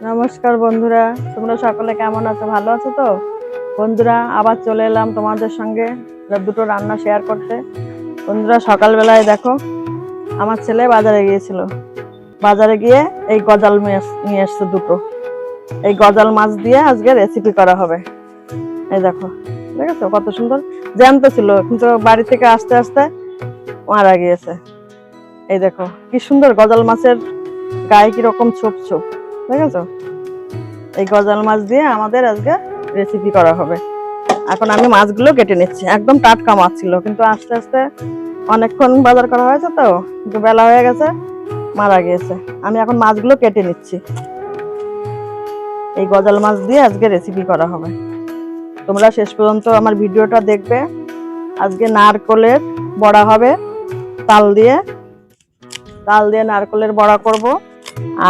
নমস্কার বন্ধুরা, তোমরা সকলে কেমন আছো? ভালো আছো তো? বন্ধুরা, আবার চলে এলাম তোমাদের সঙ্গে দুটো রান্না শেয়ার করতে। বন্ধুরা, সকালবেলায় দেখো আমার ছেলে বাজারে গিয়েছিল। বাজারে গিয়ে এই গজাল মাছ নিয়ে এসছে দুটো। এই গজাল মাছ দিয়ে আজকে রেসিপি করা হবে। এই দেখো, দেখেছো কত সুন্দর জ্যান্ত ছিল, কিন্তু বাড়ি থেকে আস্তে আস্তে মারা গিয়েছে। এই দেখো কি সুন্দর গজাল মাছের গায়ে কিরকম ছোপ ছোপ, দেখেছো? এই গজাল মাছ দিয়ে আমাদের আজকে রেসিপি করা হবে। এখন আমি মাছগুলো কেটে নিচ্ছি। একদম টাটকা মাছ ছিল, কিন্তু আস্তে আস্তে অনেকক্ষণ বাজার করা হয়েছে তো, কিন্তু বেলা হয়ে গেছে, মারা গিয়েছে। আমি এখন মাছগুলো কেটে নিচ্ছি। এই গজাল মাছ দিয়ে আজকে রেসিপি করা হবে। তোমরা শেষ পর্যন্ত আমার ভিডিওটা দেখবে। আজকে নারকলের বড়া হবে, তাল দিয়ে নারকলের বড়া করব,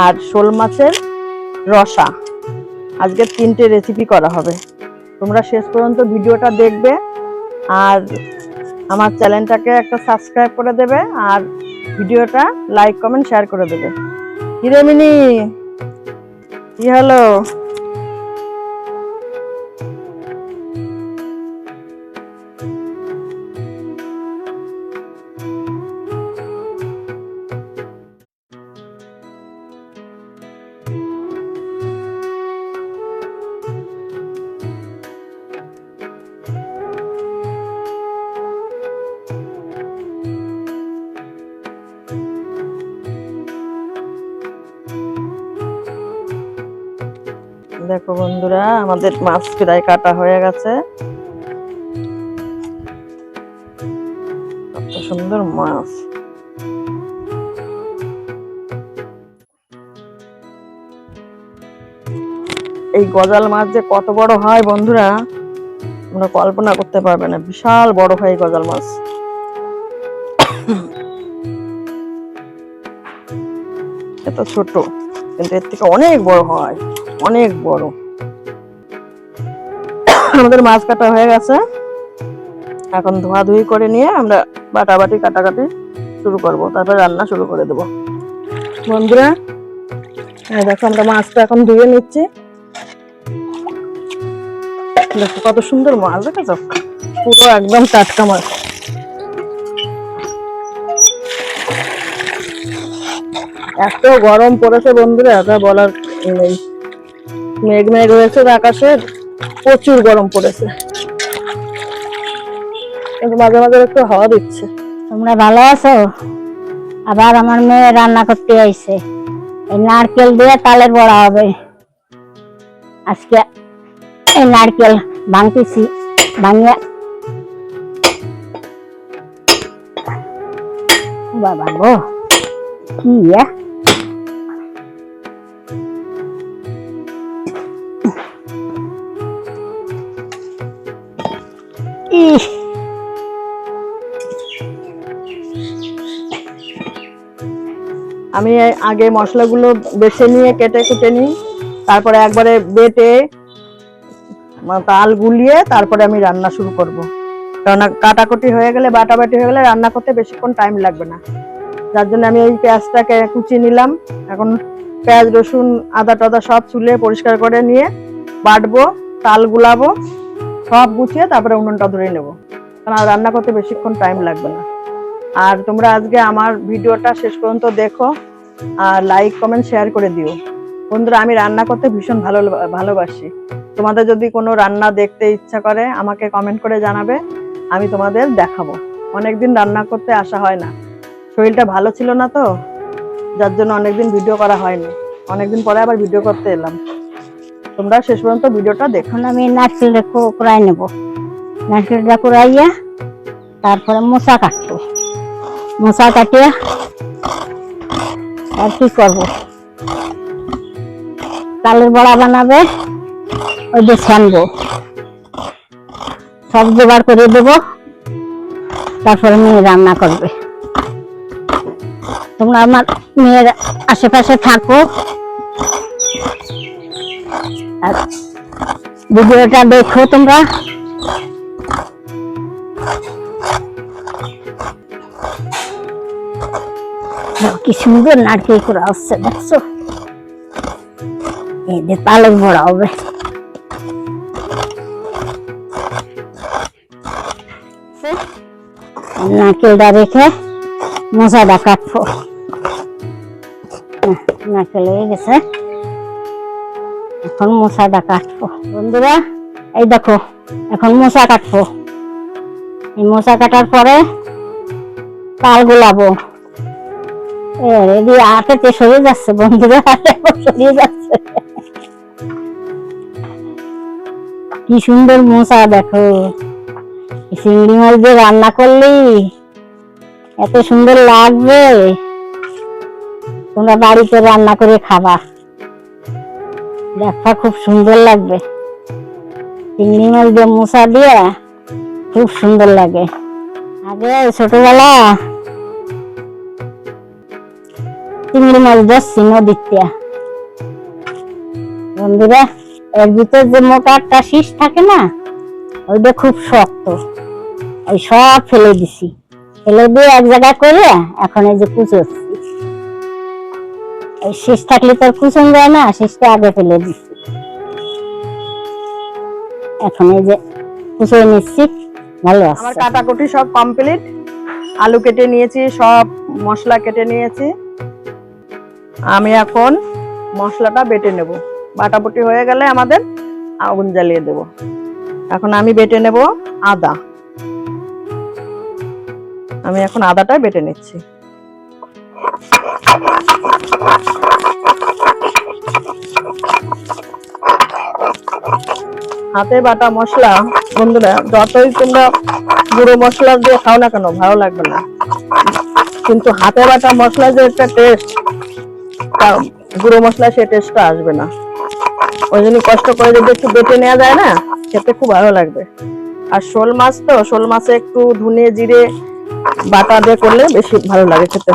আর শোল মাছের রসা। আজকে 3টে রেসিপি করা হবে। তোমরা শেষ পর্যন্ত ভিডিওটা দেখবে, আর আমার চ্যানেলটাকে একটা সাবস্ক্রাইব করে দেবে, আর ভিডিওটা লাইক কমেন্ট শেয়ার করে দেবে। হিরেমিনি, কি হলো? দেখো বন্ধুরা, আমাদের মাছ প্রায় কাটা হয়ে গেছে। কত সুন্দর মাছ! এই গজাল মাছ যে কত বড় হয় বন্ধুরা, তোমরা কল্পনা করতে পারবে না। বিশাল বড় হয় এই গজাল মাছ। এত ছোট, কিন্তু এর থেকে অনেক বড় হয়, অনেক বড়। আমাদের মাছ কাটা হয়ে গেছে। এখন ধোয়াধুয়ি করে নিয়ে আমরা বাটাবাটি কাটাকাটি শুরু করব, তারপর রান্না শুরু করে দেব। বন্ধুরা, দেখো আমরা মাছটা এখন ধুয়ে নিচ্ছি। দেখো কত সুন্দর মাছ, দেখেছো? পুরো একদম টাটকা মাছ। এত গরম পড়েছে বন্ধুরা, তা বলার নেই। মেঘ মেঘ হয়েছে আকাশের, প্রচুর গরম পড়েছে, কিন্তু মাঝে মাঝে একটু হাওয়া দিচ্ছে। তোমরা ভালো আছো? আবার আমার মেয়ে রান্না করতে আইছে। এই নারকেল দিয়ে তালের বড়া হবে। আজকে এই নারকেল ভাঙতেছি, ভাঙিয়া বাবা গো, কি আমি আগে মশলাগুলো বেছে নিয়ে কেটে কুটে নিই, তারপরে একবারে বেটে তাল গুলিয়ে তারপরে আমি রান্না শুরু করব। কারণ কাটাকুটি হয়ে গেলে, বাটাবাটি হয়ে গেলে রান্না করতে বেশিক্ষণ টাইম লাগবে না। যার জন্য আমি এই পেঁয়াজটাকে কুচিয়ে নিলাম। এখন পেঁয়াজ, রসুন, আদা টাদা সব চুলে পরিষ্কার করে নিয়ে বাটবো, তাল গুলাবো, সব গুছিয়ে তারপরে উনুনটা ধরে নেবো। কারণ রান্না করতে বেশিক্ষণ টাইম লাগবে না। আর তোমরা আজকে আমার ভিডিওটা শেষ পর্যন্ত দেখো, আর লাইক কমেন্ট শেয়ার করে দিও। বন্ধুরা, আমি রান্না করতে ভীষণ ভালোবাসি। তোমাদের যদি কোনো রান্না দেখতে ইচ্ছা করে আমাকে কমেন্ট করে জানাবে, আমি তোমাদের দেখাবো। অনেকদিন রান্না করতে আসা হয় না, শরীরটা ভালো ছিল না তো, যার জন্য অনেকদিন ভিডিও করা হয়নি। অনেকদিন পরে আবার ভিডিও করতে এলাম। তোমরা শেষ পর্যন্ত ভিডিওটা দেখো। এখন আমি নারকেলটা কুড়াই নেব। নারকেলটা কুড়াইয়া তারপরে মোচা কাটবো। মোচা কাটিয়া আর কি করবো, তালের বড়া বানাবে, ওই যে ছানবো। সব জোগাড় করে দেবো, তারপরে মেয়ে রান্না করবে। তোমরা আমার মেয়ের আশেপাশে থাকো, আর ভিডিওটা দেখো তোমরা। কি সুন্দর নারকেল করা হচ্ছে, দেখছো? এই যে তালের বড়া হবে। নারকেলটা রেখে মশাটা কাটবো। নারকেল হয়ে গেছে, এখন মশাটা কাটবো। বন্ধুরা এই দেখো এখন মশা কাটবো। এই মশা কাটার পরে তাল গোলাবো। হাতে সরে যাচ্ছে বন্ধুরা, সরিয়ে যাচ্ছে। কি সুন্দর মশা দেখো। চিংড়ি মাছ দিয়ে রান্না করলি এত সুন্দর লাগবে, তোমরা বাড়িতে রান্না করে খাবা, দেখা খুব সুন্দর লাগবে। চিংড়ি মাছ দিয়ে মশা দিয়ে খুব সুন্দর লাগে। আগে ছোটবেলা চিংড়ি মাছ ধরছি নদীতে বন্ধুরা, এর ভিতর যে মোটা একটা শীষ থাকে না, ওইটা খুব শক্ত, ওই সব ফেলে দিছি। ফেলে দিয়ে এক জায়গায় করে এখন এই যে কুচোচ্ছি। এই শীষ থাকলে তো কুচন যায় না, শীষটা আগে ফেলে দিছি। এখন এই যে কুচে নিচ্ছি, ভালো আছে। আমার কাটাকুটি সব কমপ্লিট, আলু কেটে নিয়েছি, সব মশলা কেটে নিয়েছি। আমি এখন মশলাটা বেটে নেব। বাটাবুটি হয়ে গেলে আমাদের আগুন জ্বালিয়ে দেব। এখন আমি বেটে নেব আদা। আমি এখন আদাটা বেটে নিচ্ছি। হাতে বাটা মশলা বন্ধুরা, যতই তোমরা গুঁড়ো মশলা দিয়ে খাও না কেন ভালো লাগবে না, কিন্তু হাতে বাটা মশলা যে একটা টেস্ট, গুঁড়ো মশলা সে টেস্টটা আসবে না। ওই জন্য কষ্ট করে যদি একটু বেটে নেওয়া যায় না, খেতে খুব ভালো লাগবে। আর শোল মাছ তো, শোল মাছে একটু ধনে জিরে বাটা দিয়ে করলে বেশি ভালো লাগে খেতে।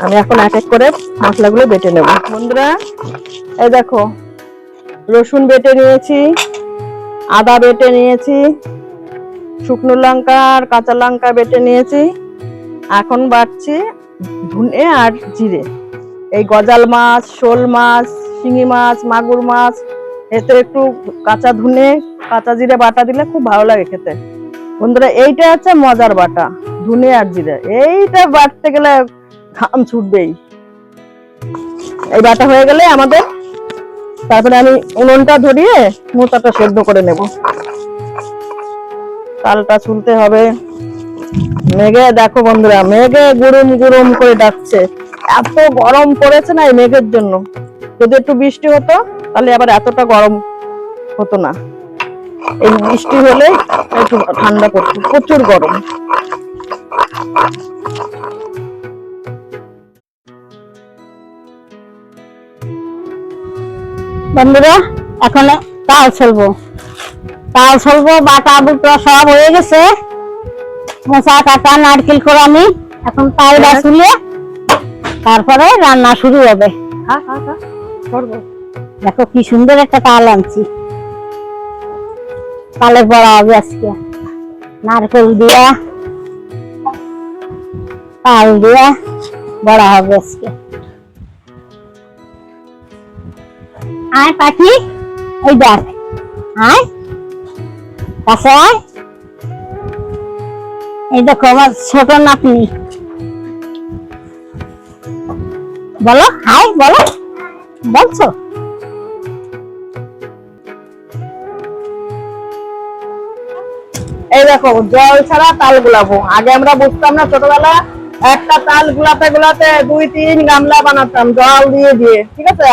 আমি এখন এক এক করে মশলাগুলো বেটে নেব বন্ধুরা। এই দেখো রসুন বেটে নিয়েছি, আদা বেটে নিয়েছি, শুকনো লঙ্কা আর কাঁচা লঙ্কা বেটে নিয়েছি। এখন বাটছি ধনে আর জিরে। এই গজাল মাছ, শোল মাছ, শিঙি মাছ, মাগুর মাছ, এতে একটু কাঁচা ধনে কাঁচা জিরে বাটা দিলে খুব ভালো লাগে খেতে বন্ধুরা। এইটা হচ্ছে মজার বাটা, ধনে আর জিরে। এইটা বাটতে গেলে ঘাম ছুটবেই। এই বাটা হয়ে গেলে আমাদের, তারপরে আমি উনুনটা ধরিয়ে মোচাটা সেদ্ধ করে নেব। তালটা ছুলতে হবে। মেঘে দেখো বন্ধুরা, মেঘে গুরুম গুরুম করে ডাকছে। এত গরম পড়েছে না এই মেঘের জন্য। যদি একটু বৃষ্টি হতো তাহলে আবার এতটা গরম হতো না। এই বৃষ্টি হলে একটু ঠান্ডা পড়তো, প্রচুর গরম। বন্ধুরা এখন তাল ছলবো, তাল ছলবো। বাটা বুটা সব হয়ে গেছে, মোচা কাটা নারকেল কোরানি। এখন তালটা ছুলে তারপরে রান্না শুরু হবে। দেখো কি সুন্দর একটা তাল আনছি, তালের বড়া হবে আজকে। নারকেল দিয়া তাল দিয়া বড়া হবে আজকে। আয় পাখি, এই দেখ, আয় কাছে আয়। এই দেখো আমার ছোট নাতনি, বলো হাই, বলো, বলছো? এই দেখো জল ছাড়া তাল গুলাবো। আগে আমরা বুঝতাম না, ছোটবেলা একটা তাল গুলাতে গুলাতে 2-3 গামলা বানাতাম জল দিয়ে দিয়ে, ঠিক আছে।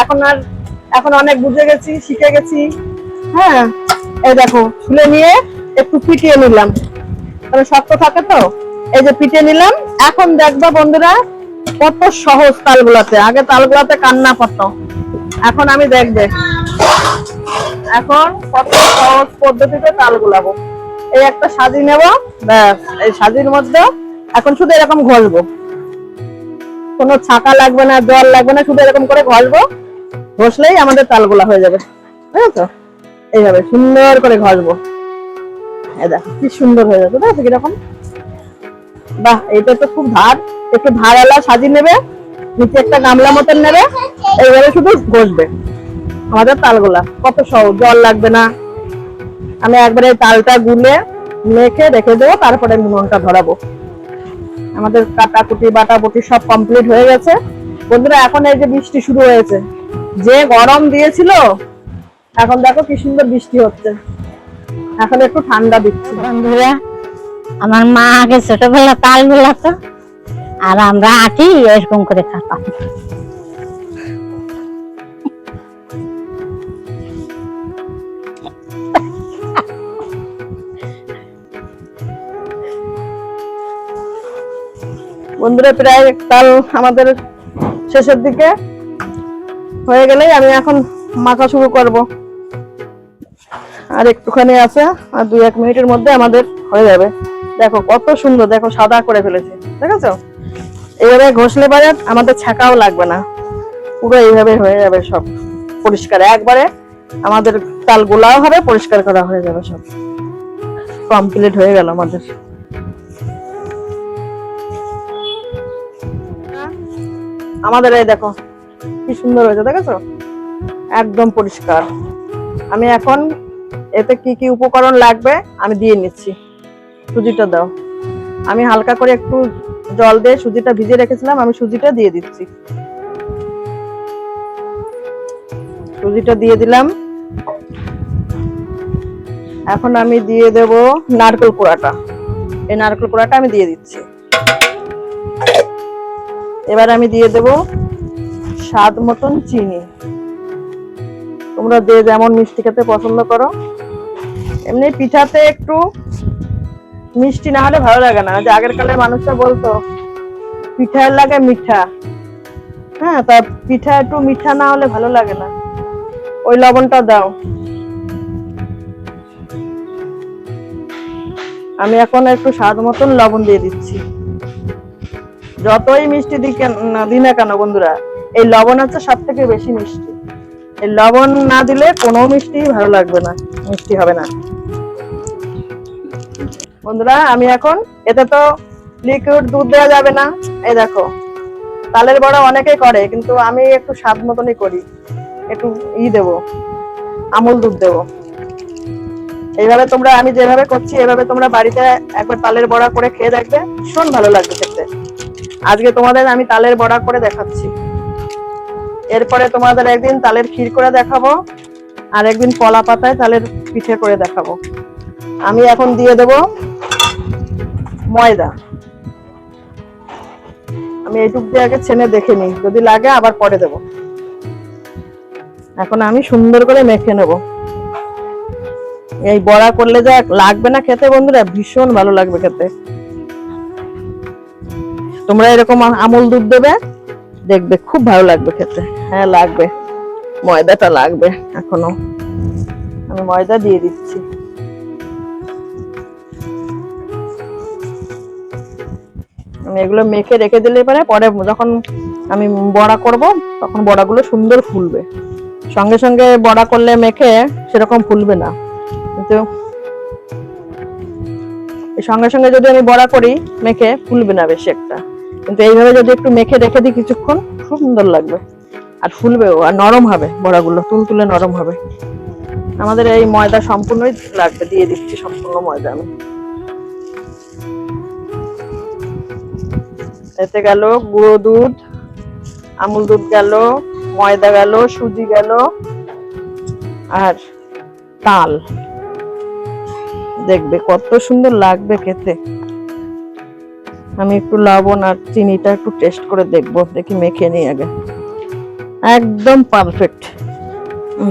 এখন অনেক বুঝে গেছি, শিখে গেছি। হ্যাঁ, এই দেখো ছুলে নিয়ে একটু পিটিয়ে নিলাম, তবে শক্ত থাকে তো। এই যে পিটিয়ে নিলাম। এখন দেখবা বন্ধুরা কত সহজ তাল গুলাতে। আগে তাল গুলাতে কান্না পড়তো, এখন আমি দেখবে এখন কত সহজ পদ্ধতিতে তাল গুলাবো। এই একটা সাজি নেব, ব্যাস। এই সাজির মধ্যে এখন শুধু এরকম ঘষবো, কোনো ছাকা লাগবে না, জল লাগবে না, শুধু এরকম করে ঘষবো। ঘষলেই আমাদের তালগুলা হয়ে যাবে, বুঝেছো? এইভাবে সুন্দর করে ঘষবো। এই দেখো কি সুন্দর হয়ে যাবে, বুঝেছো কিরকম? বাহ, এটা তো খুব ধার। একটু ধারালা সাজি নেবে, নিচে একটা গামলা মতন নেবে, এইভাবে শুধু ঘষবে আমাদের তালগুলা, কত সহজ, জল লাগবে না। আমি একবারে তালটা গুলে মেখে রেখে দেবো, তারপরে নুনটা ধরাবো। আমাদের কাটাকুটি বাটাবুটি সব কমপ্লিট হয়ে গেছে বন্ধুরা। এখন এই যে বৃষ্টি শুরু হয়েছে, যে গরম দিয়েছিল এখন দেখো কি সুন্দর বৃষ্টি হচ্ছে, এখন একটু ঠান্ডা দিচ্ছে। বন্ধুরা, আমার মা আগে ছোটবেলা তাল গুলাতো, আর আমরা আটি এরকম করে খাতাম। বন্ধুরা, প্রায় তাল আমাদের শেষের দিকে হয়ে গেলেই আমি এখন মাখা শুরু করব। আর একটুখানি আছে, আর 2-1 মিনিটের মধ্যে আমাদের হয়ে যাবে। দেখো কত সুন্দর, দেখো সাদা করে ফেলেছে, দেখেছো? এইভাবে ঘষলে পরে আমাদের ছাকাও লাগবে না, পুরো এইভাবে হয়ে যাবে সব পরিষ্কার। একবারে আমাদের তাল গোলাও হবে, পরিষ্কার করা হয়ে যাবে, সব কমপ্লিট হয়ে গেল আমাদের। আমাদের এই দেখো কি সুন্দর হয়েছে, দেখেছো? একদম পরিষ্কার। আমি এখন এতে কি কি উপকরণ লাগবে আমি দিয়ে নিচ্ছি। সুজিটা দাও। আমি হালকা করে একটু জল দিয়ে সুজিটা ভিজিয়ে রেখেছিলাম, আমি সুজিটা দিয়ে দিচ্ছি। সুজিটা দিয়ে দিলাম। এখন আমি দিয়ে দেব নারকেল কোড়াটা। এই নারকেল কোড়াটা আমি দিয়ে দিচ্ছি। এবার আমি দিয়ে দেব স্বাদ মতন চিনি। তোমরা যে যেমন মিষ্টি খেতে পছন্দ করো। এমনি পিঠাতে একটু মিষ্টি না হলে ভালো লাগে না, যে আগের কালের মানুষরা বলতো পিঠার লাগে মিঠা। হ্যাঁ, তা পিঠা একটু মিঠা না হলে ভালো লাগে না। ওই লবণটা দাও। আমি এখন একটু স্বাদ মতন লবণ দিয়ে দিচ্ছি। যতই মিষ্টি দিই না কেন বন্ধুরা, এই লবণ হচ্ছে সব থেকে বেশি মিষ্টি। এই লবণ না দিলে কোনো মিষ্টি ভালো লাগবে না, মিষ্টি হবে না। বন্ধুরা, আমি এখন এতে তো লিকুইড দুধ দেওয়া যাবে না। এই দেখো, তালের বড়া অনেকেই করে, কিন্তু আমি একটু স্বাদ মতনই করি। একটু দেবো, আমুল দুধ দেবো। এইভাবে তোমরা, আমি যেভাবে করছি এভাবে তোমরা বাড়িতে একবার তালের বড়া করে খেয়ে দেখবে, ভীষণ ভালো লাগবে খেতে। আজকে তোমাদের আমি তালের বড়া করে দেখাচ্ছি। এরপরে তোমাদের একদিন তালের ক্ষীর করে দেখাবো, আর একদিন কলা পাতায় তালের পিঠে করে দেখাবো। আমি এখন দিয়ে দেব ময়দা। আমি এইটুক দিয়ে আগে ছেনে দেখে নিই, যদি লাগে আবার পরে দেব। এখন আমি সুন্দর করে মেখে নেব। এই বড়া করলে যা লাগবে না খেতে বন্ধুরা, ভীষণ ভালো লাগবে খেতে। তোমরা এরকম আমুল দুধ দেবে, দেখবে খুব ভালো লাগবে খেতে। হ্যাঁ লাগবে, ময়দাটা লাগবে এখনো। আমি ময়দা দিয়ে দিচ্ছি। আমি এগুলো মেখে রেখে দিলে পরে যখন আমি বড়া করব তখন বড়াগুলো সুন্দর ফুলবে। সঙ্গে সঙ্গে বড়া করলে মেখে সেরকম ফুলবে না, কিন্তু সঙ্গে সঙ্গে যদি আমি বড়া করি মেখে ফুলবে না বেশি একটা। কিন্তু এইভাবে যদি একটু মেখে রেখে দিই কিছুক্ষণ, খুব সুন্দর লাগবে আর ফুলবেও, আর নরম হবে বড়াগুলো, তুলতুলে নরম হবে। আমাদের এই ময়দা সম্পূর্ণই লাগবে, দিয়ে দিচ্ছি সম্পূর্ণ ময়দা আমি। এতে গেল গুঁড়ো দুধ, আমুল দুধ গেল, ময়দা গেল, সুজি গেল, আর তাল। দেখবে কত সুন্দর লাগবে খেতে। আমি একটু লবণ আর চিনিটা একটু টেস্ট করে দেখবো, দেখি মেখে নিই আগে। একদম পারফেক্ট,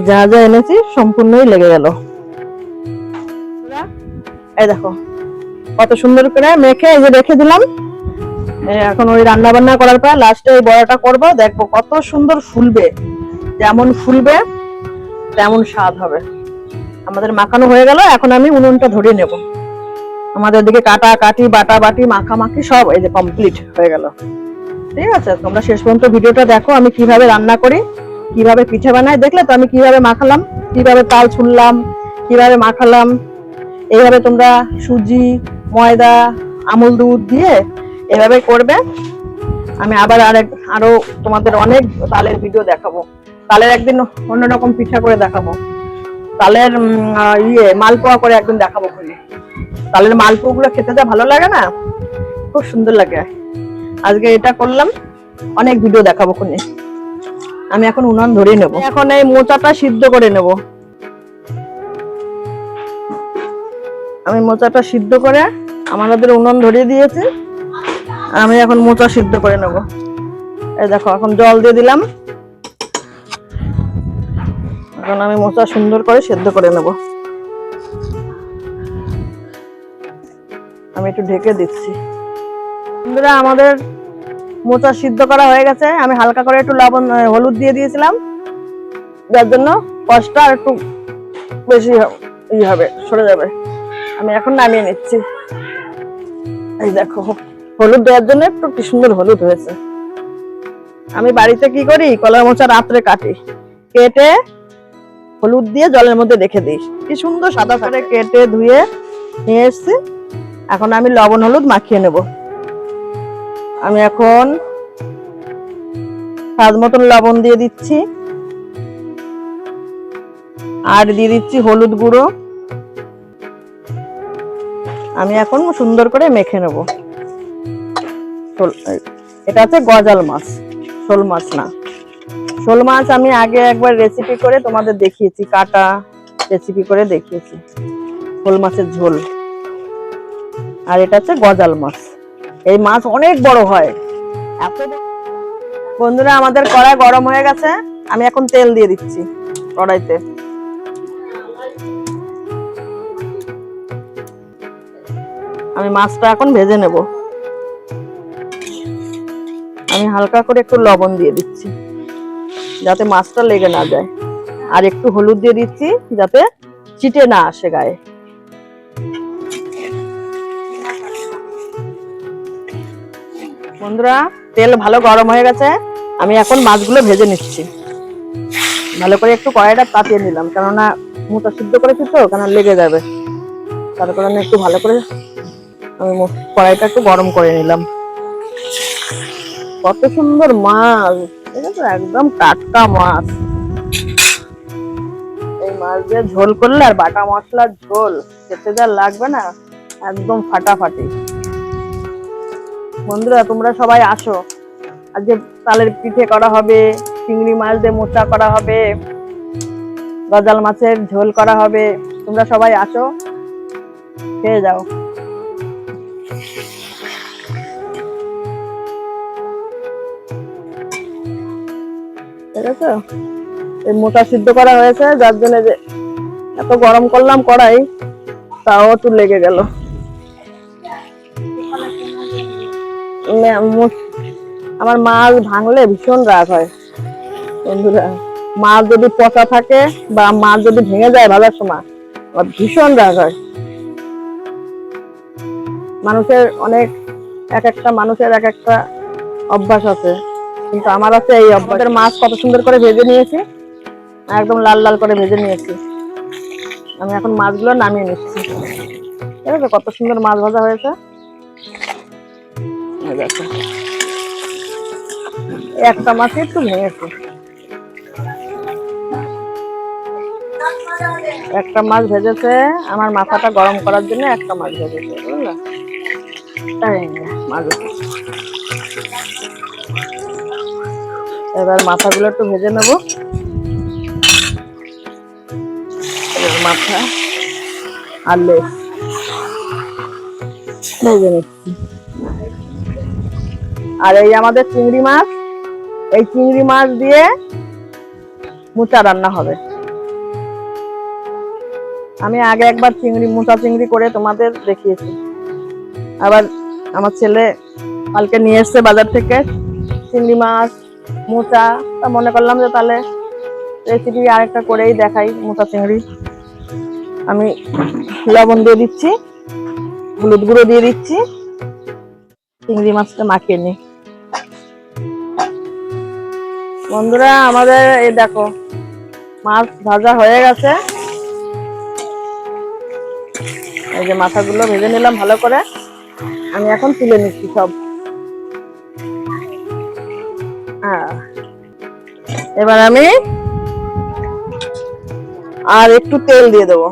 যা যা এনেছি সম্পূর্ণই লেগে গেল। এই দেখো কত সুন্দর করে মেখে এই যে রেখে দিলাম। এখন ওই রান্না বান্না করার পর লাস্টে এই বড়াটা করবো, দেখবো কত সুন্দর ফুলবে। যেমন ফুলবে তেমন স্বাদ হবে। আমাদের মাখানো হয়ে গেল, এখন আমি উনুনটা ধরিয়ে নেব। আমাদের দিকে কাটা কাটি বাটা বাটি মাখামাখি সব এই যে কমপ্লিট হয়ে গেল। ঠিক আছে, তোমরা শেষ পর্যন্ত ভিডিওটা দেখো আমি কিভাবে রান্না করি, কিভাবে পিঠে বানাই। দেখলে তো আমি কিভাবে মাখালাম, কিভাবে তাল ছুললাম, কিভাবে মাখালাম। এইভাবে তোমরা সুজি, ময়দা, আমুল দুধ দিয়ে এভাবে করবে। আমি আবার আরো তোমাদের অনেক তালের ভিডিও দেখাবো। তালের একদিন অন্যরকম পিঠা করে দেখাবো। তালের মালপোয়া করে একদিন দেখাবো খুলে। তালের মালপোয়া গুলো খেতে যা ভালো লাগে না, খুব সুন্দর লাগে। আজকে এটা করলাম, অনেক ভিডিও দেখাবো খুলে। আমি এখন উনান ধরিয়ে নেব। এখন এই মোচাটা সিদ্ধ করে নেব। আমি মোচাটা সিদ্ধ করে আমাদের উনান ধরিয়ে দিয়েছি। আমি এখন মোচা সিদ্ধ করে নেব। এই দেখো, এখন জল দিয়ে দিলাম। এখন আমি মোচা সুন্দর করে সিদ্ধ করে নেব। আমি একটু ঢেকে দিচ্ছি। বন্ধুরা, আমাদের মোচা সিদ্ধ করা হয়ে গেছে। আমি হালকা করে একটু লবণ হলুদ দিয়ে দিয়েছিলাম, যার জন্য কষ্টটা আর একটু বেশি হবে, সরে যাবে। আমি এখন নামিয়ে নিচ্ছি। এই দেখো, হলুদ দেওয়ার জন্য একটু কি সুন্দর হলুদ হয়েছে। আমি বাড়িতে কি করি, কলার মোচা রাত্রে কাটি, কেটে হলুদ দিয়ে জলের মধ্যে রেখে দিই। কি সুন্দর সাদা করে কেটে ধুয়ে নিয়ে এসছি। এখন আমি লবণ হলুদ মাখিয়ে নেব। আমি এখন স্বাদ মতন লবণ দিয়ে দিচ্ছি, আর দিয়ে দিচ্ছি হলুদ গুঁড়ো। আমি এখন সুন্দর করে মেখে নেব। এটা হচ্ছে গজাল মাছ, শোল মাছ না। শোল মাছ আমি আগে একবার রেসিপি করে তোমাদের দেখিয়েছি, কাটা রেসিপি করে দেখিয়েছি, শোল মাছের ঝোল। আর এটা হচ্ছে গজাল মাছ। এই মাছ অনেক বড় হয়, এত। বন্ধুরা, আমাদের কড়াই গরম হয়ে গেছে। আমি এখন তেল দিয়ে দিচ্ছি কড়াইতে। আমি মাছটা এখন ভেজে নেব। আমি হালকা করে একটু লবণ দিয়ে দিচ্ছি, যাতে মাছটা লেগে না যায়। আর একটু হলুদ দিয়ে দিচ্ছি, যাতে চিটে না আসে গায়ে। বন্ধুরা, তেল ভালো গরম হয়ে গেছে। আমি এখন মাছগুলো ভেজে নিচ্ছি। ভালো করে একটু কড়াইটা তাতিয়ে নিলাম, কেননা মোটা সিদ্ধ করেছি তো, কেন লেগে যাবে। তার কারণে একটু ভালো করে আমি কড়াইটা একটু গরম করে নিলাম। কত সুন্দর মাছ, এটা তো একদম টাটকা মাছ। এই মাছ দিয়ে ঝোল করলে আর বাটা মশলার ঝোল খেতে যা লাগবে না, একদম ফাটাফাটি। বন্ধুরা, তোমরা সবাই আসো। আজকে তালের পিঠে করা হবে, চিংড়ি মাছ দিয়ে মোচা করা হবে, গজাল মাছের ঝোল করা হবে। তোমরা সবাই আসো, খেয়ে যাও। ঠিক আছে, এই মোচা সিদ্ধ করা হয়েছে, যার জন্য যে এত গরম করলাম কড়াই, তাও একটু লেগে গেল। আমার মাছ ভাঙলে ভীষণ রাগ হয়। বন্ধুরা, মাছ যদি পচা থাকে বা মাছ যদি ভেঙে যায় ভাজার সময়, আমার ভীষণ রাগ হয়। মানুষের এক একটা মানুষের এক একটা অভ্যাস আছে, কিন্তু আমার আছে এই অভ্যাসের। মাছ কত সুন্দর করে ভেজে নিয়েছি, একদম লাল লাল করে ভেজে নিয়েছি। আমি এখন মাছগুলো নামিয়ে নিচ্ছি। ঠিক আছে, কত সুন্দর মাছ ভাজা হয়েছে। একটা মাছ একটু ভেঙেছে। একটা মাছ ভেজেছে, আমার মাথাটা গরম করার জন্য একটা মাছ ভেজেছে, বুঝলা? এবার মাথাগুলো একটু ভেজে নেব। মাথা আর লেজ ভেজে নিচ্ছি। আর এই আমাদের চিংড়ি মাছ, এই চিংড়ি মাছ দিয়ে মোচা রান্না হবে। আমি আগে একবার মোচা চিংড়ি করে তোমাদের দেখিয়েছি। আবার আমার ছেলে কালকে নিয়ে এসছে বাজার থেকে চিংড়ি মাছ, মোচা। তা মনে করলাম যে তাহলে রেসিপি আরেকটা করেই দেখাই, মোচা চিংড়ি। আমি লবণ দিয়ে দিচ্ছি, হলুদ গুঁড়ো দিয়ে দিচ্ছি, চিংড়ি মাছটা মাখিয়ে নিই। বন্ধুরা, আমাদের এই দেখো মাছ ভাজা হয়ে গেছে। এই যে মাথাগুলো ভেজে নিলাম ভালো করে। আমি এখন তুলে নিচ্ছি সব। হ্যাঁ, এবার আমি আর একটু তেল দিয়ে দেবো,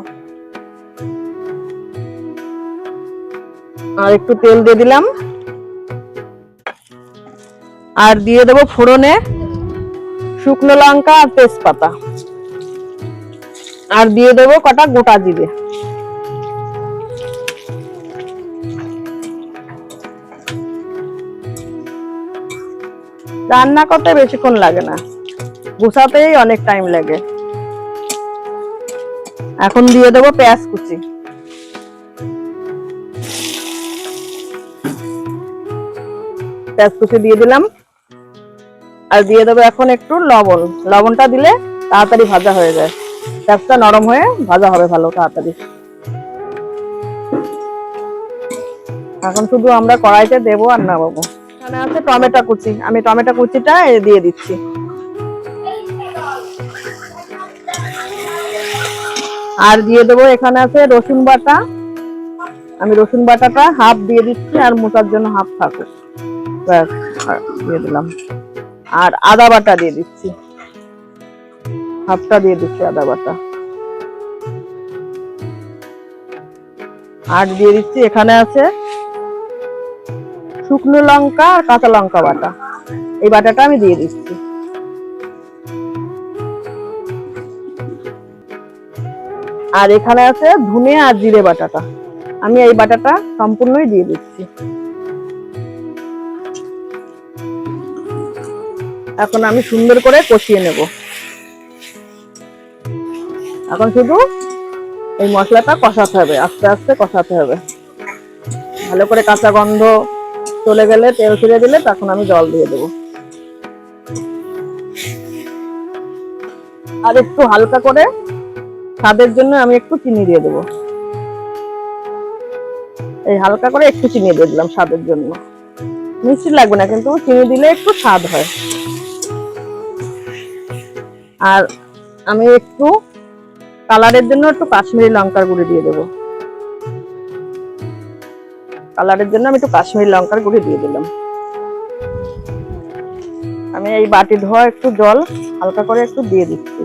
আর একটু তেল দিয়ে দিলাম। আর দিয়ে দেবো ফোড়নে শুকনো লঙ্কা আর তেজপাতা, আর দিয়ে দেবো কটা গোটা জিরে। রান্না করতে বেশিক্ষণ লাগে না, গুছাতেই অনেক টাইম লাগে। এখন দিয়ে দেবো পেঁয়াজ কুচি, পেঁয়াজ কুচি দিয়ে দিলাম। আর দিয়ে দেবো এখন একটু লবণ, লবণটা দিলে তাড়াতাড়ি ভাজা হয়ে যায়, পেঁয়াজটা নরম হয়ে ভাজা হবে ভালো তাড়াতাড়ি। এখন শুধু আমরা কড়াইতে দেবো আর নামাবো। এখানে আছে টমেটো কুচি, আমি টমেটো কুচিটা দিয়ে দিচ্ছি। আর দিয়ে দেবো এখানে আছে রসুন বাটা, আমি রসুন বাটাটা হাফ দিয়ে দিচ্ছি, আর মোটার জন্য হাফ থাকুক, ব্যাস দিয়ে দিলাম। আর আদা বাটা দিয়ে দিচ্ছি, হাফটা দিয়ে দিচ্ছি আদা বাটা। আর দিয়ে দিচ্ছি এখানে আছে শুকনো লঙ্কা আর কাঁচা লঙ্কা বাটা, এই বাটাটা আমি দিয়ে দিচ্ছি। আর এখানে আছে ধনে আর জিরে বাটাটা, আমি এই বাটাটা সম্পূর্ণই দিয়ে দিচ্ছি। এখন আমি সুন্দর করে কষিয়ে নেব। এখন শুধু এই মশলাটা কষাতে হবে, আস্তে আস্তে কষাতে হবে, ভালো করে কাঁচা গন্ধ চলে গেলে, তেল ছেড়ে দিলে তখন আমি জল দিয়ে দেবো। আর একটু হালকা করে স্বাদের জন্য আমি একটু চিনি দিয়ে দেবো, এই হালকা করে একটু চিনি দিয়ে দিলাম স্বাদের জন্য, মিষ্টি লাগবে না কিন্তু চিনি দিলে একটু স্বাদ হয়। আর আমি একটু কালারের জন্য একটু কাশ্মীরি লঙ্কার গুঁড়ি দিয়ে দেবো, কালারের জন্য আমি একটু কাশ্মীরি লঙ্কার গুঁড়ি দিয়ে দিলাম। আমি এই বাটি ধোয়া একটু জল হালকা করে একটু দিয়ে দিচ্ছি।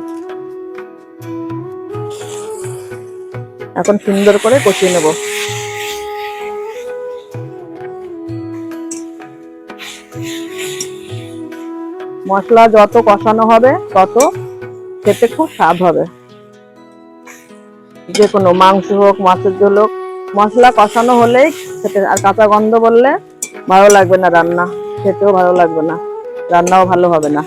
এখন সুন্দর করে কষিয়ে নেব। মশলা যত কষানো হবে তত খেতে খুব স্বাদ হবে, যে কোনো মাংস হোক মাছের ঝোল হোক, মশলা কষানো হলেই খেতে, আর কাঁচা গন্ধ বললে ভালো লাগবে না রান্না, খেতেও ভালো লাগবে না, রান্নাও ভালো হবে না।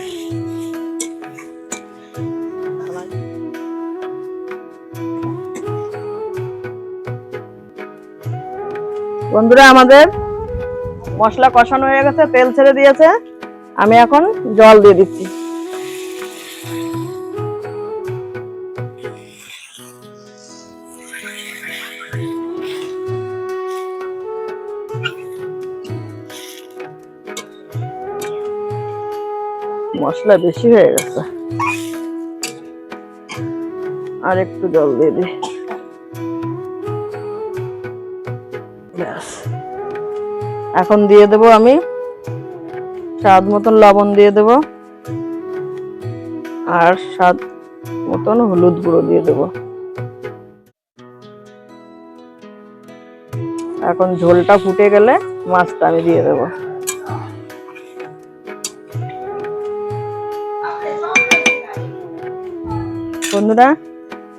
বন্ধুরা, আমাদের মশলা কষানো হয়ে গেছে, তেল ছেড়ে দিয়েছে, আমি এখন জল দিয়ে দিচ্ছি। মশলা বেশি হয়ে গেছে, আর একটু জল দিয়ে দিই, ব্যাস। এখন দিয়ে দেবো আমি স্বাদ মতন লবণ দিয়ে দেবো, আর স্বাদ মতন হলুদ গুঁড়ো দিয়ে দেবো। এখন ঝোলটা ফুটে গেলে মাছটা আমি দিয়ে দেবো। বন্ধুরা,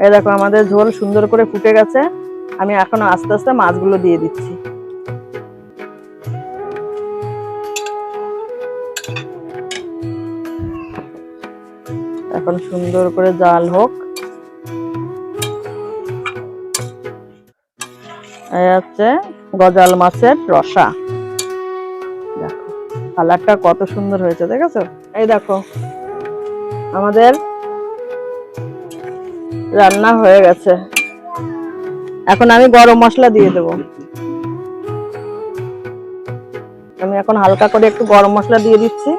এই দেখো আমাদের ঝোল সুন্দর করে ফুটে গেছে, আমি এখন আস্তে আস্তে মাছগুলো দিয়ে দিচ্ছি। এখন সুন্দর করে জাল হোক। এই হচ্ছে গজাল মাছের রসা, দেখো কালারটা কত সুন্দর হয়েছে, দেখেছো? এই দেখো আমাদের রান্না হয়ে গেছে। এখন আমি গরম মশলা দিয়ে দেবো, আমি এখন হালকা করে একটু গরম মশলা দিয়ে দিচ্ছি।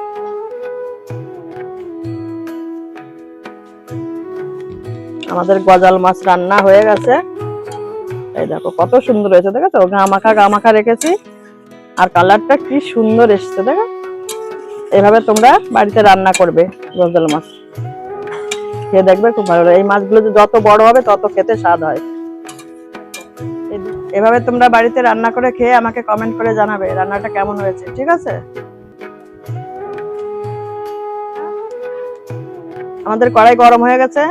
আমাদের গজাল মাছ রান্না হয়ে গেছে, এই দেখো কত সুন্দর হয়েছে, দেখেছো? গামাখা গামাখা রেখেছি, আর কালারটা কি সুন্দর এসছে, দেখো এভাবে তোমরা বাড়িতে রান্না করবে রোজাল মাছ, খেয়ে দেখবে খুব ভালো লাগে। এই মাছগুলো যত বড় হবে তত খেতে স্বাদ হয়। এভাবে তোমরা বাড়িতে রান্না করে খেয়ে আমাকে কমেন্ট করে জানাবে রান্নাটা কেমন হয়েছে, ঠিক আছে? আমাদের কড়াই গরম হয়ে গেছে,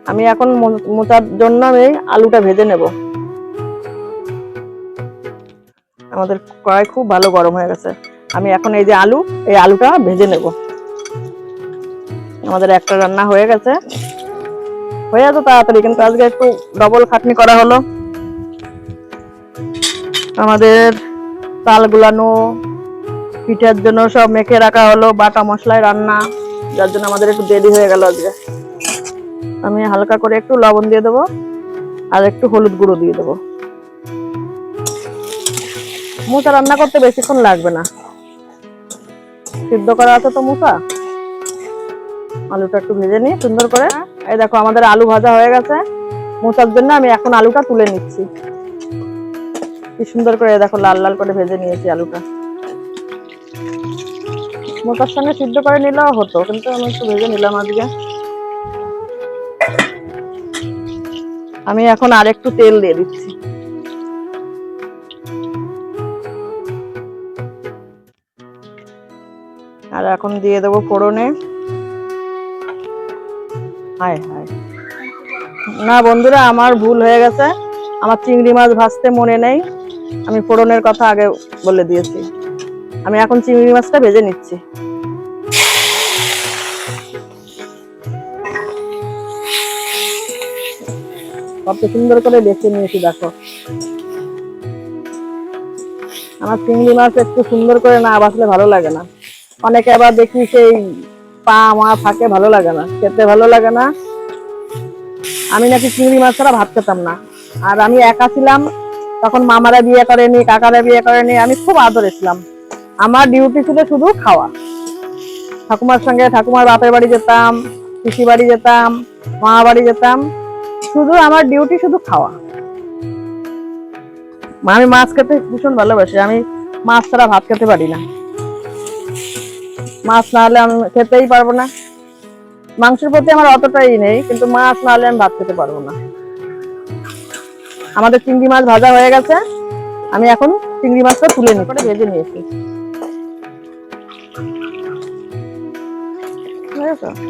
আমি এখন মোচার জন্য আমি আলুটা ভেজে নেব। আমাদের কড়াই খুব ভালো গরম হয়ে গেছে, আমি এখন এই যে এই আলুটা ভেজে নেব। আমাদের একটা রান্না হয়ে গেছে, হয়ে যেত তাড়াতাড়ি, কিন্তু আজকে একটু ডবল খাটনি করা হলো। আমাদের চাল গুলানো, পিঠার জন্য সব মেখে রাখা হলো, বাটা মশলায় রান্না, যার জন্য আমাদের একটু দেরি হয়ে গেল আজকে। আমি হালকা করে একটু লবণ দিয়ে দেবো আর একটু হলুদ গুঁড়ো দিয়ে দেবো। মোচা রান্না করতে বেশিক্ষণ লাগবে না, সিদ্ধ করা আছে তো মোচা। আলুটা একটু ভেজে নিই সুন্দর করে। এই দেখো আমাদের আলু ভাজা হয়ে গেছে, মোচার জন্য আমি এখন আলুটা তুলে নিচ্ছি। কি সুন্দর করে দেখো লাল লাল করে ভেজে নিয়েছি আলুটা। মোচার সঙ্গে সিদ্ধ করে নিলেও হতো, কিন্তু আমি একটু ভেজে নিলাম আজকে। আমি এখন আর একটু তেল দিয়ে দিচ্ছি। আর এখন দিয়ে দেবো ফোড়নে। হায় হায়, না বন্ধুরা, আমার ভুল হয়ে গেছে, আমার চিংড়ি মাছ ভাজতে মনে নেই, আমি ফোড়নের কথা আগে বলে দিয়েছি। আমি এখন চিংড়ি মাছটা ভেজে নিচ্ছি। কত সুন্দর করে বেছে নিয়েছি দেখো। আমার চিংড়ি মাছ একটু সুন্দর করে না বাছলে ভালো লাগে না। অনেকে আবার দেখি সেই পা মা থাকে, ভালো লাগে না, খেতে ভালো লাগে না। আমি নাকি চিংড়ি মাছ ছাড়া ভাত খেতাম না। আর আমি একা ছিলাম তখন, মামারা বিয়ে করেনি, কাকারা বিয়ে করেনি, আমি খুব আদরে ছিলাম। আমার ডিউটি ছিল শুধু খাওয়া। ঠাকুমার সঙ্গে ঠাকুমার বাপের বাড়ি যেতাম, পিসি বাড়ি যেতাম, মা বাড়ি যেতাম, শুধু আমার ডিউটি শুধু খাওয়া। আমি মাছ খেতে ভীষণ ভালোবাসি, আমি মাছ ছাড়া ভাত খেতে পারি না। মাছ না হলে আমি খেতেই পারবো না। মাংসের প্রতি আমার অতটাই নেই, কিন্তু মাছ না হলে আমি ভাত খেতে পারবো না। আমাদের চিংড়ি মাছ ভাজা হয়ে গেছে, আমি এখন চিংড়ি মাছটা তুলে নিয়ে করে ভেজে নিয়েছি।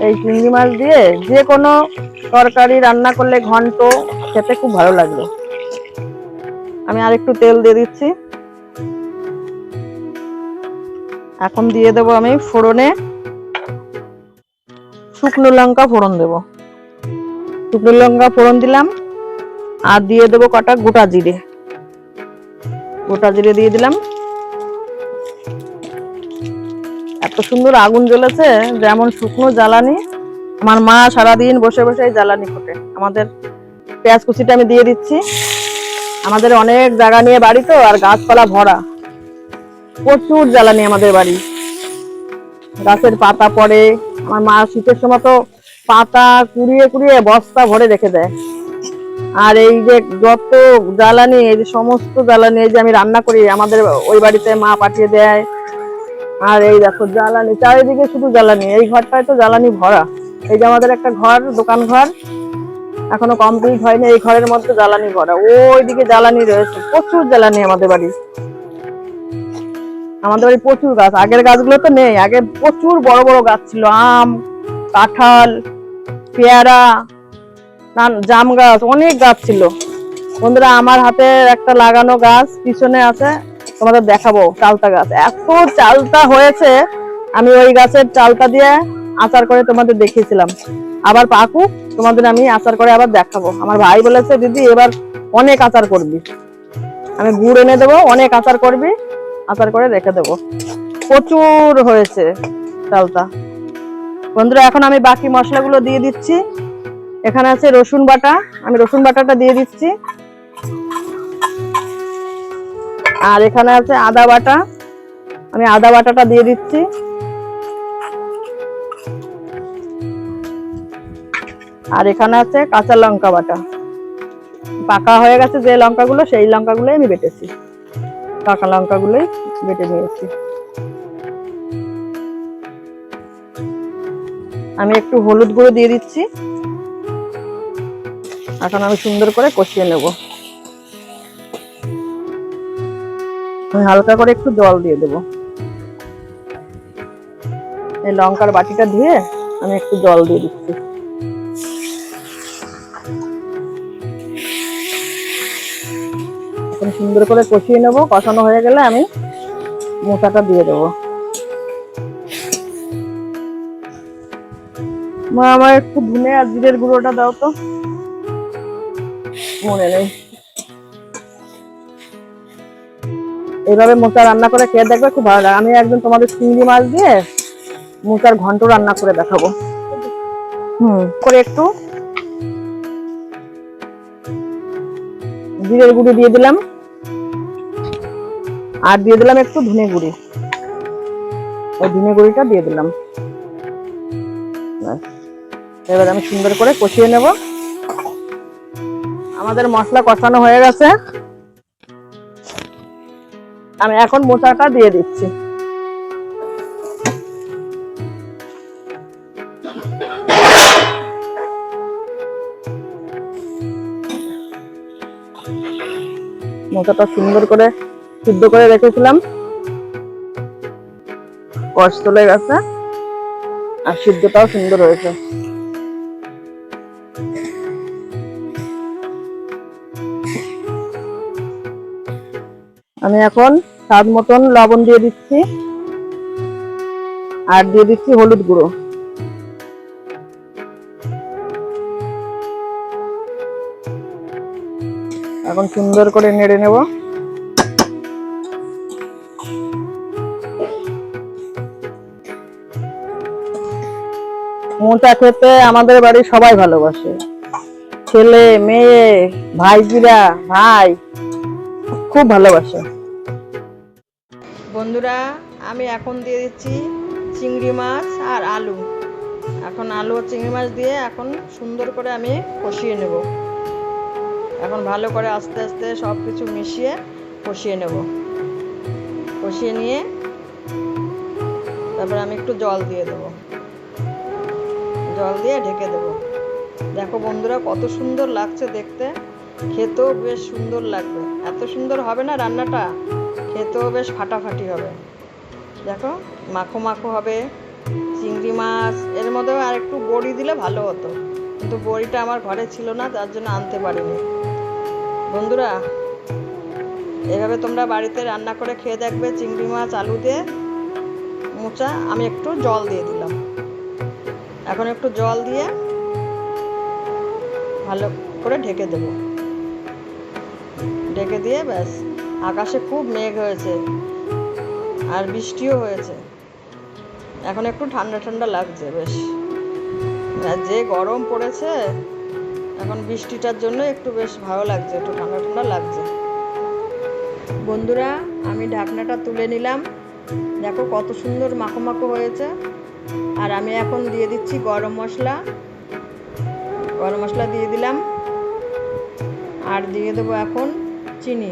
এই চিংড়ি মাছ দিয়ে যে কোনো তরকারি রান্না করলে ঘন্ট খেতে খুব ভালো লাগবে। আমি আর একটু তেল দিয়ে দিচ্ছি। এখন দিয়ে দেবো আমি ফোড়নে শুকনো লঙ্কা ফোড়ন দেবো। শুকনো লঙ্কা ফোড়ন দিলাম, আর দিয়ে দেবো কটা গোটা জিরে। গোটা জিরে দিয়ে দিলাম। এত সুন্দর আগুন জ্বলেছে, যেমন শুকনো জ্বালানি। আমার মা সারাদিন বসে বসে জ্বালানি খোটে। আমাদের পেঁয়াজ কুচিটা আমি দিয়ে দিচ্ছি। আমাদের অনেক জায়গা নিয়ে বাড়ি তো, আর গাছপালা ভরা, প্রচুর জ্বালানি আমাদের বাড়ি। গাছের পাতা পড়ে, আমার মা শীতের সময় তো পাতা কুড়িয়ে কুড়িয়ে বস্তা ভরে রেখে দেয়। আর এই যে যত জ্বালানি, এই যে সমস্ত জ্বালানি, এই যে আমি রান্না করি, আমাদের ওই বাড়িতে মা পাঠিয়ে দেয়। আর এই দেখো জ্বালানি, চারিদিকে শুধু জ্বালানি। এই ঘরটায় তো জ্বালানি ভরা। এই যে আমাদের একটা ঘর, দোকান ঘর, এখনো কমপ্লিট হয়নি, এই ঘরের মধ্যে জ্বালানি ভরা। ওইদিকে জ্বালানি রয়েছে, প্রচুর জ্বালানি আমাদের বাড়ি। আমাদের বাড়ি প্রচুর গাছ, আগের গাছগুলো তো নেই, আগে প্রচুর বড় বড় গাছ ছিল, আম, কাঁঠাল, পেয়ারা, জাম গাছ, অনেক গাছ ছিল। বন্ধুরা, আমার হাতে একটা লাগানো গাছ পিছনে আছে, তোমাদের দেখাবো। চালতা গাছ, এত চালতা হয়েছে, আমি ওই গাছের চালতা দিয়ে আচার করে তোমাদের দেখিয়েছিলাম। আবার পাকুক, তোমাদের আমি আচার করে আবার দেখাবো। আমার ভাই বলেছে, দিদি এবার অনেক আচার করবি, আমি গুড় এনে দেবো, অনেক আচার করবি, আচার করে রেখে দেবো। প্রচুর হয়েছে চালতা। বন্ধুরা, এখন আমি বাকি মশলাগুলো দিয়ে দিচ্ছি। এখানে আছে রসুন বাটা, আমি রসুন বাটাটা দিয়ে দিচ্ছি। আর এখানে আছে আদা বাটা, আমি আদা বাটাটা দিয়ে দিচ্ছি। আর এখানে আছে কাঁচা লঙ্কা বাটা, পাকা হয়ে গেছে যে লঙ্কাগুলো, সেই লঙ্কাগুলোই আমি বেটেছি, পাকা লঙ্কাগুলোই বেটে নিয়েছি। আমি একটু হলুদ গুঁড়ো দিয়ে দিচ্ছি। এখন আমি সুন্দর করে কষিয়ে নেব। আমি হালকা করে একটু জল দিয়ে দেব। এই লঙ্কার বাটিটা ধুয়ে আমি একটু জল দিয়ে দিচ্ছি। এখন সুন্দর করে কষিয়ে নেব। কষানো হয়ে গেলে আমি মোচাটা দিয়ে দেবো। মা, আমার একটু ধনে আর জিরের গুঁড়োটা দাও তো, মনে নেই। এইভাবে মোচা রান্না করে খেয়ে দেখবে, খুব ভালো লাগে। আমি একদিন তোমাদের চিংড়ি মাছ দিয়ে মোচার ঘন্ট রান্না করে দেখাবো। করে একটু জিরের গুঁড়ি দিয়ে দিলাম, আর দিয়ে দিলাম একটু ধনে গুঁড়ি। ওই ধনে গুঁড়িটা দিয়ে দিলাম। এবার আমি সুন্দর করে কষিয়ে নেব। আমাদের মশলা কষানো হয়ে গেছে। আমি এখন মোচাটা দিয়ে দিচ্ছি। মোচাটা সুন্দর করে সিদ্ধ করে রেখেছিলাম, কষ চলে গেছে আর সিদ্ধটাও সুন্দর হয়েছে। আমি এখন স্বাদ মতন লবণ দিয়ে দিচ্ছি, আর দিয়ে দিচ্ছি হলুদ গুঁড়ো। এখন সুন্দর করে নেড়ে নেব। মোচা খেতে আমাদের বাড়ির সবাই ভালোবাসে, ছেলে মেয়ে ভাইজিরা ভাই খুব ভালোবাসে। বন্ধুরা, আমি এখন দিয়ে দিচ্ছি চিংড়ি মাছ আর আলু। এখন আলু আর চিংড়ি মাছ দিয়ে এখন সুন্দর করে আমি কষিয়ে নেব। এখন ভালো করে আস্তে আস্তে সব কিছু মিশিয়ে কষিয়ে নেব। কষিয়ে নিয়ে তারপর আমি একটু জল দিয়ে দেবো। জল দিয়ে ঢেকে দেবো। দেখো বন্ধুরা, কত সুন্দর লাগছে দেখতে, খেতেও বেশ সুন্দর লাগবে। এত সুন্দর হবে না রান্নাটা, খেতেও বেশ ফাটাফাটি হবে। দেখো মাখো মাখো হবে। চিংড়ি মাছ, এর মধ্যেও আর একটু বড়ি দিলে ভালো হতো, কিন্তু বড়িটা আমার ঘরে ছিল না, তার জন্য আনতে পারিনি। বন্ধুরা, এভাবে তোমরা বাড়িতে রান্না করে খেয়ে দেখবে চিংড়ি মাছ আলু দিয়ে মোচা। আমি একটু জল দিয়ে দিলাম। এখন একটু জল দিয়ে ভালো করে ঢেকে দেব। ঢেকে দিয়ে ব্যাস, আকাশে খুব মেঘ হয়েছে আর বৃষ্টিও হয়েছে। এখন একটু ঠান্ডা ঠান্ডা লাগছে বেশ। যে গরম পড়েছে, এখন বৃষ্টিটার জন্য একটু বেশ ভালো লাগছে, একটু ঠান্ডা ঠান্ডা লাগছে। বন্ধুরা, আমি ঢাকনাটা তুলে নিলাম। দেখো কত সুন্দর মাখো মাখো হয়েছে। আর আমি এখন দিয়ে দিচ্ছি গরম মশলা। গরম মশলা দিয়ে দিলাম, আর দিয়ে দেবো এখন চিনি।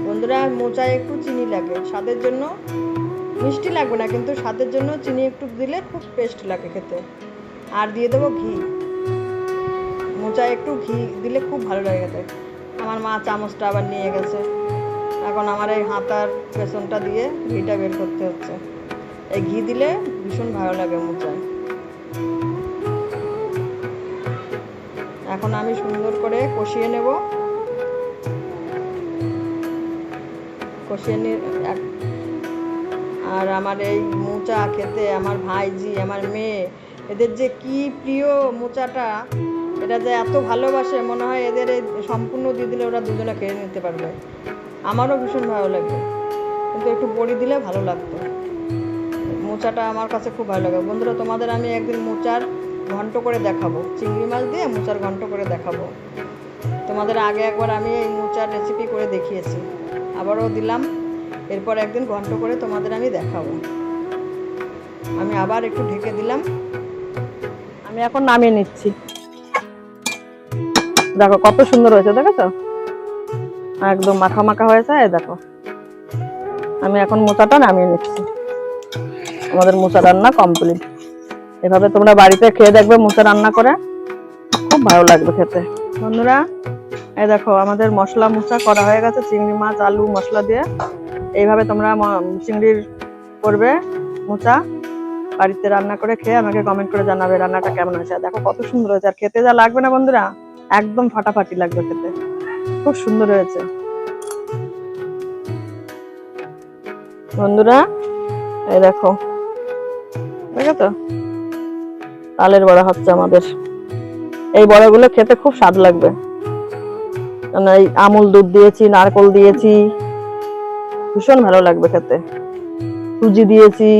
বন্ধুরা, মোচায় একটু চিনি লাগে স্বাদের জন্য, মিষ্টি লাগবে না কিন্তু স্বাদের জন্য চিনি একটু দিলে খুব টেস্ট লাগে খেতে। আর দিয়ে দেবো ঘি। মোচায় একটু ঘি দিলে খুব ভালো লাগে খেতে। আমার মা চামচটা আবার নিয়ে গেছে, এখন আমার এই হাতার পেছনটা দিয়ে ঘিটা বের করতে হচ্ছে। এই ঘি দিলে ভীষণ ভালো লাগে মোচায়। এখন আমি সুন্দর করে কষিয়ে নেব। কষিয়ে নিয়ে আর আমার এই মোচা খেতে আমার ভাইজি আমার মেয়ে এদের যে কি প্রিয় মোচাটা, এটা যে এত ভালোবাসে, মনে হয় এদের এই সম্পূর্ণ দিয়ে দিলে ওরা দুজনে খেয়ে নিতে পারবে। আমারও ভীষণ ভালো লাগে, কিন্তু একটু বড়ি দিলে ভালো লাগতো। মোচাটা আমার কাছে খুব ভালো লাগে। বন্ধুরা, তোমাদের আমি একদিন মোচার ঘন্ট করে দেখাবো, চিংড়ি মাছ দিয়ে মোচার ঘন্ট করে দেখাবো তোমাদের। আগে একবার আমি এই মোচার রেসিপি করে দেখিয়েছি, আবারও দিলাম। এরপর একদিন ঘন্ট করে তোমাদের আমি দেখাবো। আমি আবার একটু ঢেকে দিলাম। আমি এখন নামিয়ে নিচ্ছি। দেখো কত সুন্দর হয়েছে, দেখেছো? একদম মাখা মাখা হয়েছে। দেখো, আমি এখন মোচাটা নামিয়ে নিচ্ছি। আমাদের মোচা রান্না কমপ্লিট। এভাবে তোমরা বাড়িতে খেয়ে দেখবে মোচা রান্না করে, খুব ভালো লাগবে খেতে। বন্ধুরা এই দেখো আমাদের মশলা মোচা করা হয়ে গেছে, চিংড়ি মাছ আলু মশলা দিয়ে। এইভাবে তোমরা চিংড়ির করবে মোচা, বাড়িতে রান্না করে খেয়ে আমাকে কমেন্ট করে জানাবে রান্নাটা কেমন হয়েছে। দেখো কত সুন্দর হয়েছে, আর খেতে যা লাগবে না বন্ধুরা, একদম ফাটাফাটি লাগবে খেতে, খুব সুন্দর হয়েছে। বন্ধুরা এই দেখো, দেখো তো তালের বড়া হচ্ছে আমাদের। এই বড়াগুলো খেতে খুব স্বাদ লাগবে, এই আমুল দুধ দিয়েছি, নারকেল দিয়েছি, ভীষণ ভালো লাগবে খেতে। সুজি দিয়েছি।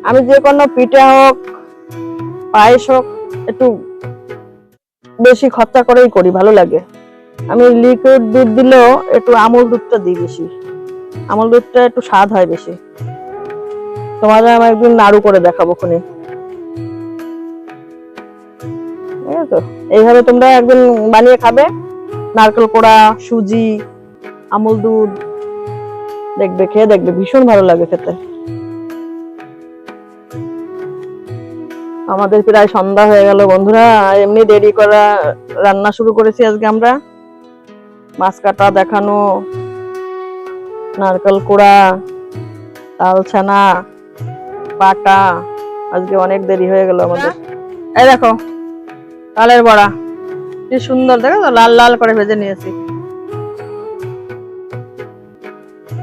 আমি যে কোনো পিঠে হোক পায়েস হোক একটু বেশি খরচা করেই করি, ভালো লাগে। আমি লিকুইড দুধ দিলেও একটু আমুল দুধটা দিই বেশি, আমুল দুধটা একটু স্বাদ হয় বেশি। তোমাদের আমি একদিন নাড়ু করে দেখাবো খুনি। ঠিক আছে, এইভাবে তোমরা একদিন বানিয়ে খাবে, নারকেল কোড়া, সুজি, আমুল দুধ, দেখবে খেয়ে দেখবে ভীষণ ভালো লাগে খেতে। আমাদের প্রায় সন্ধ্যা হয়ে গেল বন্ধুরা, এমনি দেরি করা রান্না শুরু করেছি আজকে আমরা। মাছ কাটা দেখানো, নারকেল কোড়া, তাল ছানা বাটা, আজকে অনেক দেরি হয়ে গেল আমাদের। এই দেখো তালের বড়া কি সুন্দর, দেখো তো লাল লাল করে ভেজে নিয়েছি।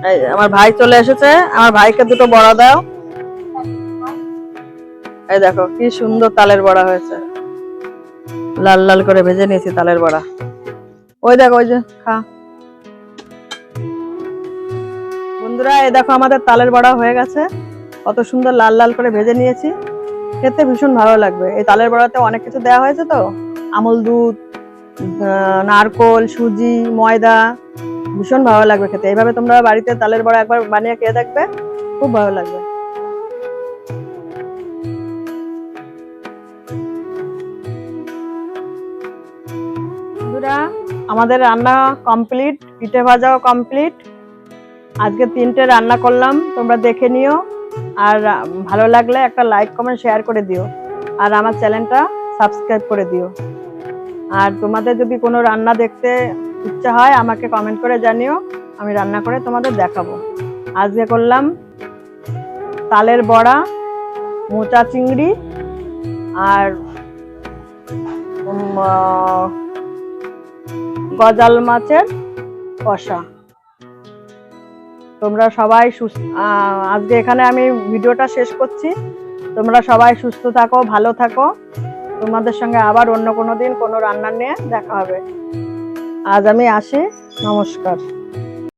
এই আমার ভাই চলে এসেছে, আমার ভাইকে দুটো বড়া দাও। এই দেখো কি সুন্দর তালের বড়া হয়েছে, লাল লাল করে ভেজে নিয়েছি তালের বড়া। ওই দেখো, ওই যে খা। বন্ধুরা এই দেখো আমাদের তালের বড়া হয়ে গেছে, কত সুন্দর লাল লাল করে ভেজে নিয়েছি, খেতে ভীষণ ভালো লাগবে। এই তালের বড়াতে অনেক কিছু দেওয়া হয়েছে তো, আমুল দুধ, নারকোল, সুজি, ময়দা, ভীষণ ভালো লাগবে খেতে। এইভাবে তোমরা বাড়িতে তালের বড়া একবার বানিয়ে খেয়ে দেখবে, খুব ভালো লাগবে। বন্ধুরা আমাদের রান্না কমপ্লিট, পিঠে ভাজাও কমপ্লিট। আজকে 3টে রান্না করলাম, তোমরা দেখে নিও। আর ভালো লাগলে একটা লাইক কমেন্ট শেয়ার করে দিও, আর আমার চ্যানেলটা সাবস্ক্রাইব করে দিও। আর তোমাদের যদি কোনো রান্না দেখতে ইচ্ছা হয় আমাকে কমেন্ট করে জানিও, আমি রান্না করে তোমাদের দেখাবো। আজকে করলাম তালের বড়া, মোচা চিংড়ি, আর গজাল মাছের কষা। তোমরা সবাই আজকে এখানে আমি ভিডিওটা শেষ করছি। তোমরা সবাই সুস্থ থাকো, ভালো থাকো। তোমাদের সঙ্গে আবার অন্য কোনো দিন কোনো রান্না নিয়ে দেখা হবে। আজ আমি আসি, নমস্কার।